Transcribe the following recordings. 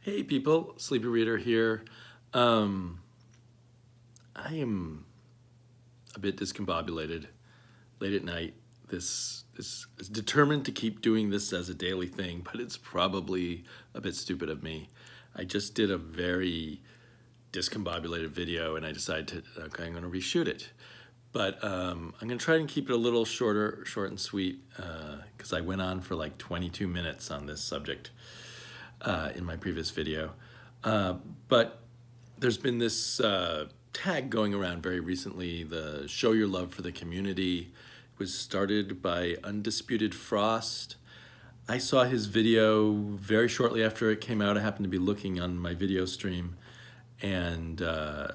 Hey people, Sleepy Reader here. I am a bit discombobulated late at night. This is determined to keep doing this as a daily thing, but it's probably a bit stupid of me. I just did a very discombobulated video and I decided to, okay, I'm gonna reshoot it. But I'm gonna try and keep it a little short and sweet, because I went on for like 22 minutes on this subject in my previous video. But there's been this tag going around very recently, the Show Your Love for the Community. It was started by Undisputed Frost. I saw his video very shortly after it came out. I happened to be looking on my video stream, and I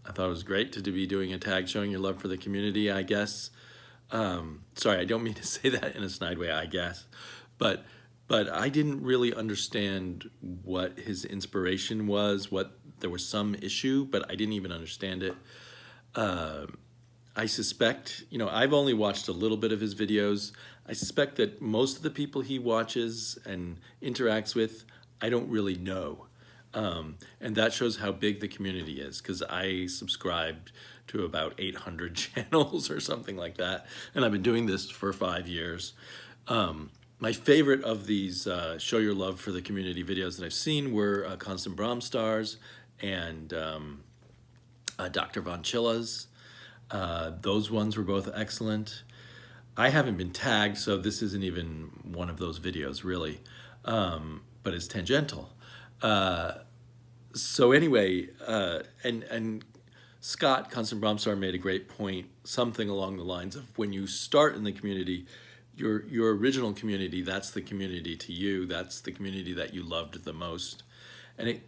thought it was great to be doing a tag showing your love for the community, I guess. Sorry, I don't mean to say that in a snide way, I guess. But I didn't really understand what his inspiration was, there was some issue, but I didn't even understand it. I suspect, I've only watched a little bit of his videos. I suspect that most of the people he watches and interacts with, I don't really know. And that shows how big the community is, because I subscribed to about 800 channels or something like that, and I've been doing this for 5 years. My favorite of these Show Your Love for the Community videos that I've seen were Constant Bromstars and Dr. Von Chilla's. Those ones were both excellent. I haven't been tagged, so this isn't even one of those videos, really, but it's tangential. So anyway, and Scott, Constant Bromstar, made a great point, something along the lines of when you start in the community, your original community, that's the community to you, that's the community that you loved the most. And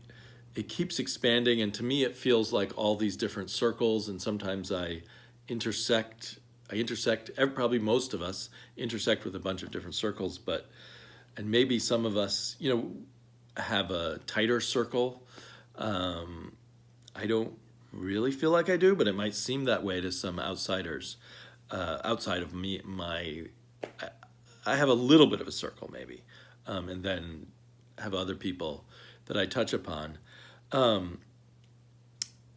it keeps expanding, and to me it feels like all these different circles, and sometimes I intersect, probably most of us intersect with a bunch of different circles, and maybe some of us, have a tighter circle. I don't really feel like I do, but it might seem that way to some outsiders. Outside of me, I have a little bit of a circle maybe, and then have other people that I touch upon.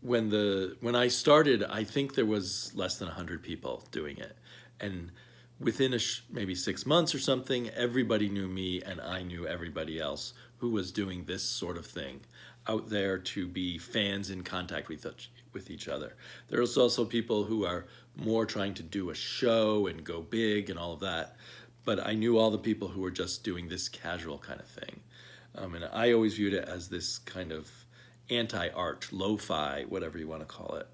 When I started, I think there was less than 100 people doing it, and within maybe 6 months or something, everybody knew me and I knew everybody else who was doing this sort of thing out there to be fans in contact with each other. There's also people who are more trying to do a show and go big and all of that, but I knew all the people who were just doing this casual kind of thing. And I always viewed it as this kind of anti-art, lo-fi, whatever you want to call it,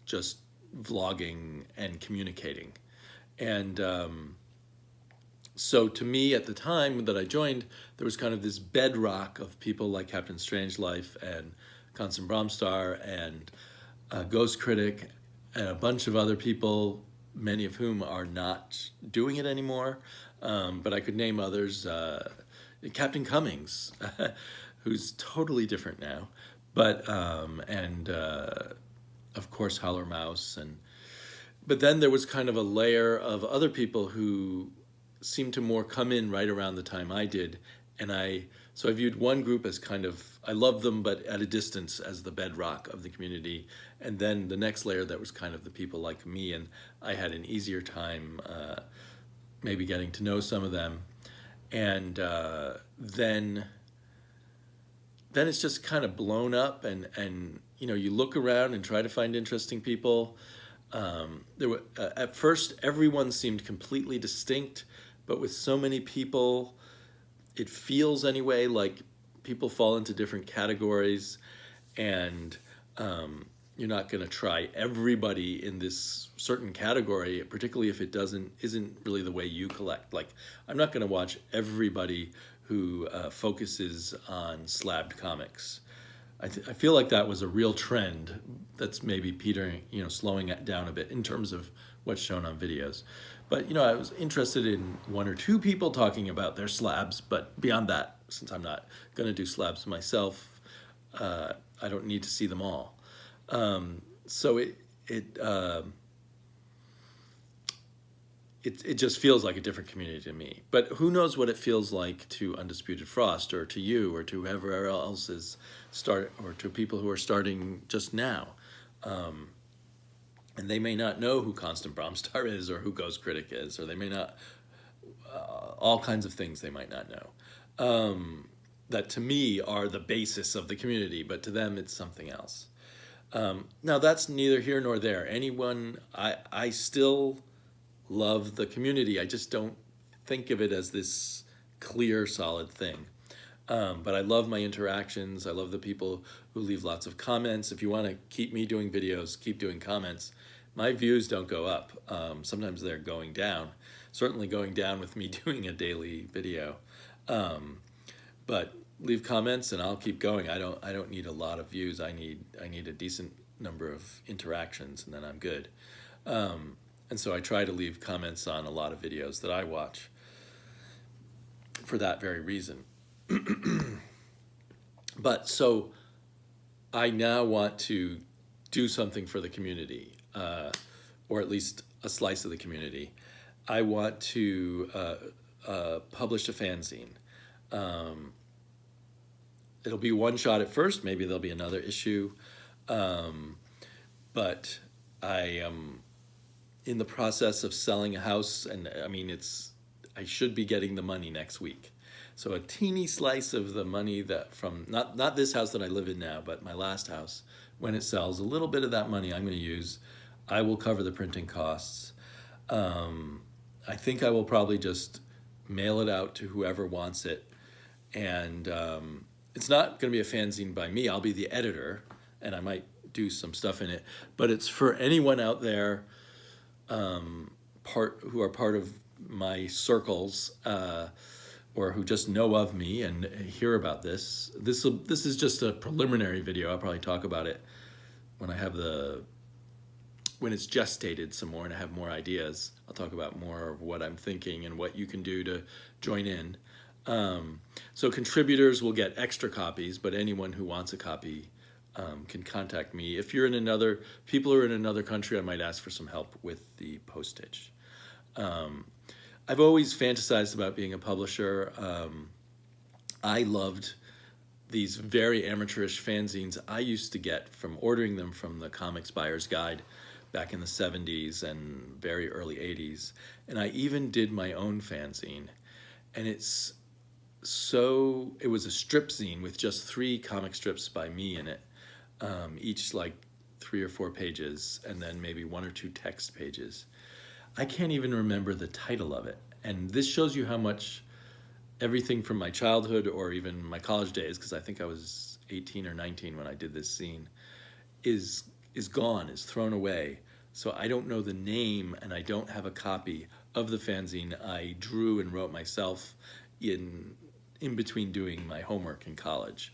just vlogging and communicating. And so to me at the time that I joined, there was kind of this bedrock of people like Captain Strangelife and Constant Bromstar and Ghost Critic and a bunch of other people, many of whom are not doing it anymore. But I could name others, Captain Cummings, who's totally different now, but and of course Howler Mouse, but then there was kind of a layer of other people who seemed to more come in right around the time I did, and so I viewed one group as kind of, I loved them but at a distance, as the bedrock of the community, and then the next layer that was kind of the people like me, and I had an easier time maybe getting to know some of them, and then it's just kind of blown up, and you look around and try to find interesting people. At first everyone seemed completely distinct, but with so many people, it feels anyway like people fall into different categories, and you're not going to try everybody in this certain category, particularly if it isn't really the way you collect. Like, I'm not going to watch everybody who focuses on slabbed comics. I feel like that was a real trend that's maybe petering, slowing it down a bit in terms of what's shown on videos. But, I was interested in one or two people talking about their slabs, but beyond that, since I'm not going to do slabs myself, I don't need to see them all. So it just feels like a different community to me. But who knows what it feels like to Undisputed Frost, or to you, or to whoever else is or to people who are starting just now. And they may not know who Constant Bromstar is, or who Ghost Critic is, or they may not, all kinds of things they might not know. That to me are the basis of the community, but to them it's something else. Now that's neither here nor there. I still love the community. I just don't think of it as this clear, solid thing. But I love my interactions. I love the people who leave lots of comments. If you want to keep me doing videos, keep doing comments. My views don't go up. Sometimes they're going down. Certainly going down with me doing a daily video. But leave comments and I'll keep going. I don't need a lot of views. I need a decent number of interactions, and then I'm good. And so I try to leave comments on a lot of videos that I watch for that very reason. But so I now want to do something for the community, or at least a slice of the community. I want to publish a fanzine. It'll be one shot at first. Maybe there'll be another issue. But I am in the process of selling a house, and I mean, I should be getting the money next week. So a teeny slice of the money that from, not this house that I live in now, but my last house, when it sells, a little bit of that money I'm going to use. I will cover the printing costs. I think I will probably just mail it out to whoever wants it. And it's not going to be a fanzine by me. I'll be the editor, and I might do some stuff in it. But it's for anyone out there who are part of my circles, or who just know of me and hear about this. This is just a preliminary video. I'll probably talk about it when when it's gestated some more and I have more ideas. I'll talk about more of what I'm thinking and what you can do to join in. So contributors will get extra copies, but anyone who wants a copy can contact me. If you're in people who are in another country, I might ask for some help with the postage. I've always fantasized about being a publisher. I loved these very amateurish fanzines I used to get from ordering them from the Comics Buyer's Guide back in the 70s and very early 80s. And I even did my own fanzine. And it was a strip zine with just 3 comic strips by me in it, each like 3 or 4 pages, and then maybe 1 or 2 text pages. I can't even remember the title of it. And this shows you how much everything from my childhood or even my college days, because I think I was 18 or 19 when I did this scene, is gone, is thrown away. So I don't know the name, and I don't have a copy of the fanzine I drew and wrote myself in between doing my homework in college.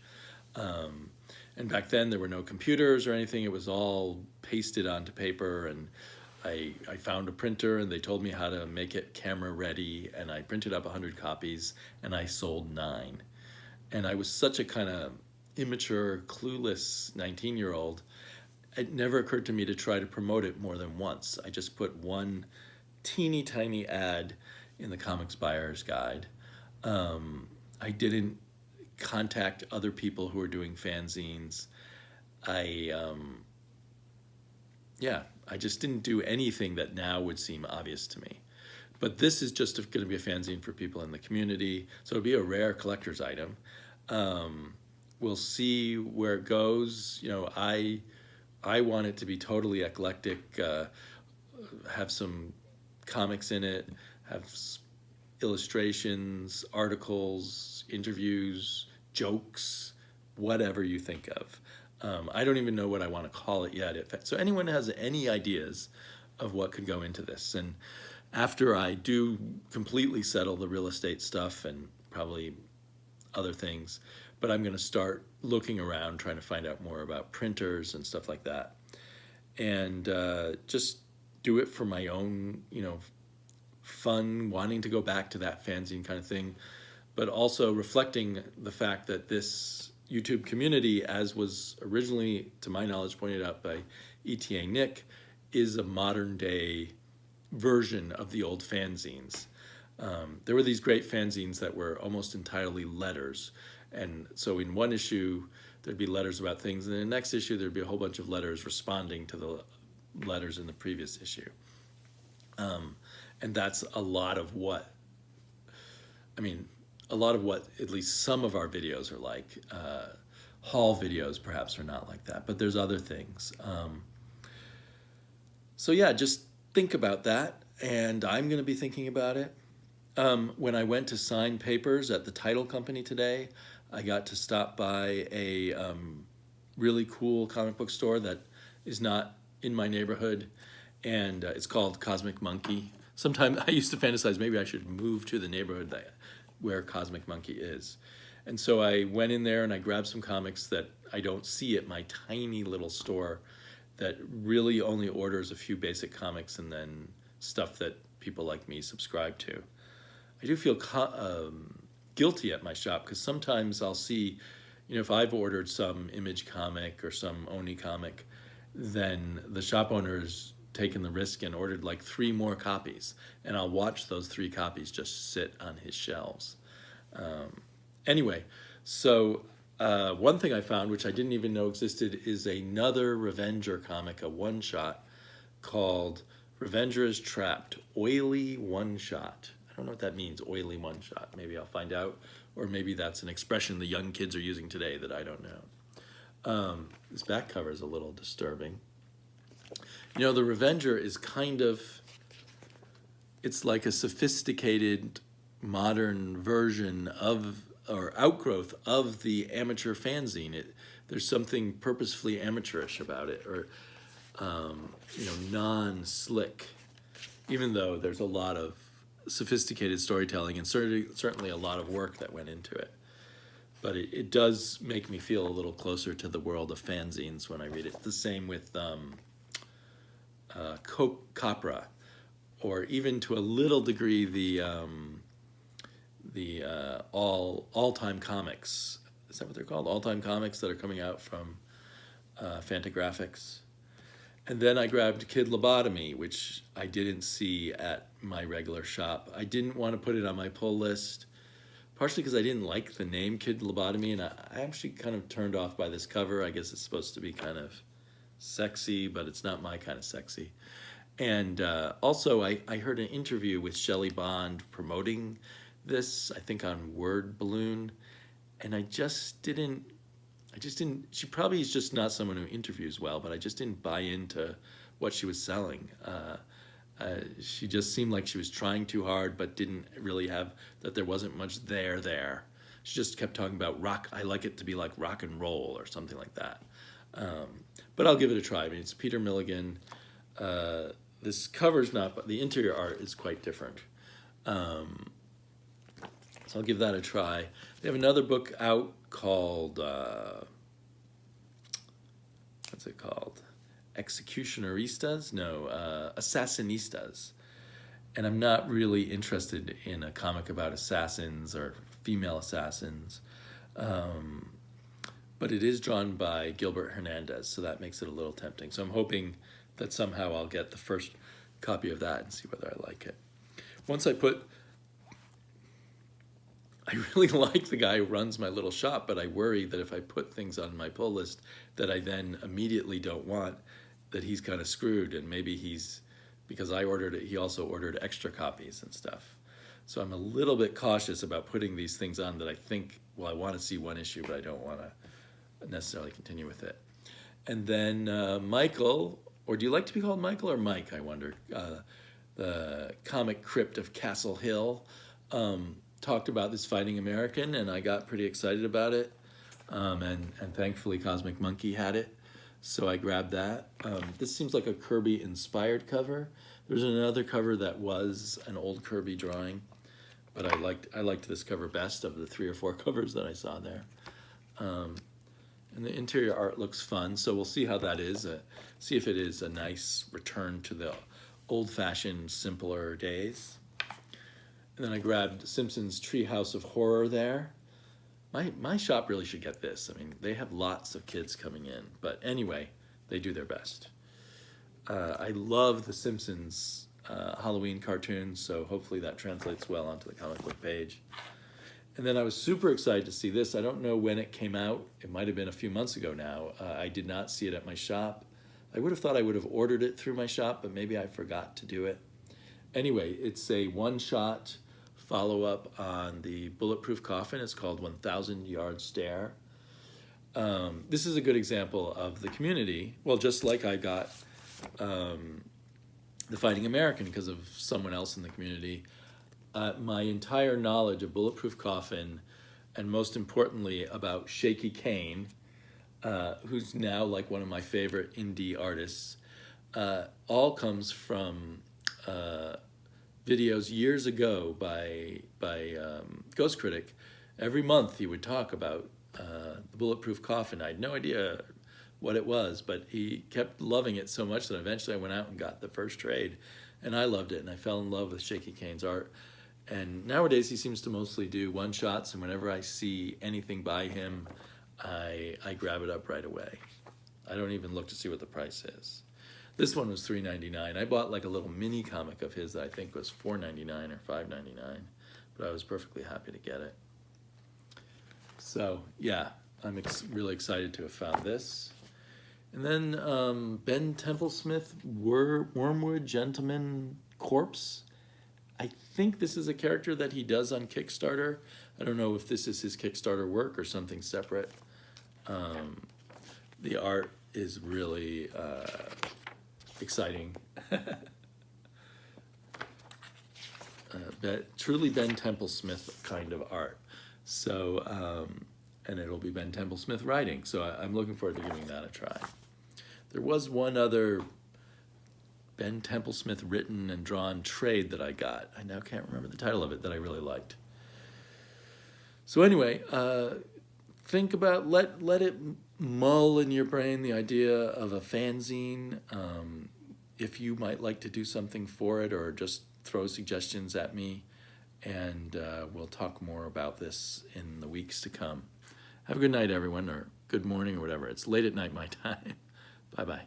And back then there were no computers or anything. It was all pasted onto paper, and I found a printer and they told me how to make it camera ready, and I printed up 100 copies and I sold 9. And I was such a kind of immature, clueless 19-year-old. It never occurred to me to try to promote it more than once. I just put one teeny tiny ad in the Comics Buyer's Guide. I didn't contact other people who were doing fanzines. I just didn't do anything that now would seem obvious to me. But this is just going to be a fanzine for people in the community, so it'll be a rare collector's item. We'll see where it goes. You know, I want it to be totally eclectic, have some comics in it, have illustrations, articles, interviews, jokes, whatever you think of. I don't even know what I want to call it yet. So anyone has any ideas of what could go into this? And after I do completely settle the real estate stuff and probably other things, but I'm going to start looking around, trying to find out more about printers and stuff like that. And just do it for my own, fun, wanting to go back to that fanzine kind of thing, but also reflecting the fact that this YouTube community, as was originally, to my knowledge, pointed out by ETA Nick, is a modern day version of the old fanzines. There were these great fanzines that were almost entirely letters. And so in one issue, there'd be letters about things. And in the next issue, there'd be a whole bunch of letters responding to the letters in the previous issue. And that's a lot of what, at least some of our videos are like. Haul videos perhaps are not like that, but there's other things. So yeah, just think about that. And I'm going to be thinking about it. When I went to sign papers at the title company today, I got to stop by a really cool comic book store that is not in my neighborhood, and it's called Cosmic Monkey. Sometimes I used to fantasize maybe I should move to the neighborhood where Cosmic Monkey is. And so I went in there and I grabbed some comics that I don't see at my tiny little store that really only orders a few basic comics and then stuff that people like me subscribe to. I do feel guilty at my shop because sometimes I'll see, if I've ordered some Image comic or some Oni comic, then the shop owner's taken the risk and ordered like 3 more copies, and I'll watch those 3 copies just sit on his shelves. Anyway, so one thing I found, which I didn't even know existed, is another Revenger comic, a one-shot, called Revenger is Trapped, Oily One-Shot. I don't know what that means, oily one-shot. Maybe I'll find out, or maybe that's an expression the young kids are using today that I don't know. This back cover is a little disturbing. The Revenger is it's like a sophisticated modern version of, or outgrowth of, the amateur fanzine. There's something purposefully amateurish about it, or non-slick, even though there's a lot of sophisticated storytelling and certainly a lot of work that went into it. But it does make me feel a little closer to the world of fanzines when I read it. The same with Copra, or even to a little degree the all-time comics. Is that what they're called? All-time comics that are coming out from Fantagraphics. And then I grabbed Kid Lobotomy, which I didn't see at my regular shop. I didn't want to put it on my pull list, partially because I didn't like the name Kid Lobotomy, and I actually kind of turned off by this cover. I guess it's supposed to be kind of sexy, but it's not my kind of sexy. And also, I heard an interview with Shelley Bond promoting this, I think on Word Balloon, and I just didn't, she probably is just not someone who interviews well, but I just didn't buy into what she was selling. She just seemed like she was trying too hard, but didn't really have, that there wasn't much there. She just kept talking about rock, I like it to be like rock and roll or something like that. But I'll give it a try. I mean, it's Peter Milligan. This cover's not, but the interior art is quite different. So I'll give that a try. They have another book out called, what's it called? Executioneristas? No, Assassinistas. And I'm not really interested in a comic about assassins or female assassins. But it is drawn by Gilbert Hernandez, so that makes it a little tempting. So I'm hoping that somehow I'll get the first copy of that and see whether I like it. I really like the guy who runs my little shop, but I worry that if I put things on my pull list that I then immediately don't want, that he's kind of screwed, and maybe because I ordered it, he also ordered extra copies and stuff. So I'm a little bit cautious about putting these things on that I think, I want to see one issue, but I don't want to necessarily continue with it. And then Michael, or do you like to be called Michael or Mike, I wonder, the comic Crypt of Castle Hill, talked about this Fighting American, and I got pretty excited about it, and thankfully Cosmic Monkey had it, so I grabbed that. This seems like a Kirby-inspired cover. There's another cover that was an old Kirby drawing, but I liked this cover best of the 3 or 4 covers that I saw there. And the interior art looks fun, so we'll see how that is. See if it is a nice return to the old-fashioned, simpler days. And then I grabbed Simpson's Treehouse of Horror there. My shop really should get this. I mean, they have lots of kids coming in, but anyway, they do their best. I love the Simpsons Halloween cartoons, so hopefully that translates well onto the comic book page. And then I was super excited to see this. I don't know when it came out. It might have been a few months ago now. I did not see it at my shop. I would have thought I would have ordered it through my shop, but maybe I forgot to do it. Anyway, it's a one-shot follow-up on the Bulletproof Coffin. It's called 1,000 Yard Stare. This is a good example of the community. Well, just like I got The Fighting American because of someone else in the community, my entire knowledge of Bulletproof Coffin, and most importantly about Shaky Kane, who's now like one of my favorite indie artists, all comes from videos years ago by Ghost Critic. Every month he would talk about the Bulletproof Coffin. I had no idea what it was, but he kept loving it so much that eventually I went out and got the first trade, and I loved it, and I fell in love with Shaky Kane's art. And nowadays he seems to mostly do one-shots, and whenever I see anything by him, I grab it up right away. I don't even look to see what the price is. This one was $3.99. I bought like a little mini comic of his that I think was $4.99 or $5.99, but I was perfectly happy to get it. So yeah, I'm really excited to have found this. And then Ben Templesmith, Wormwood Gentleman Corpse. I think this is a character that he does on Kickstarter. I don't know if this is his Kickstarter work or something separate. The art is really exciting. Truly Ben Templesmith kind of art. So, and it'll be Ben Templesmith writing. So I'm looking forward to giving that a try. There was one other Ben Templesmith written and drawn trade that I got. I now can't remember the title of it that I really liked. So anyway, think about, let it mull in your brain the idea of a fanzine. If you might like to do something for it, or just throw suggestions at me, and we'll talk more about this in the weeks to come. Have a good night, everyone, or good morning, or whatever. It's late at night my time. Bye-bye.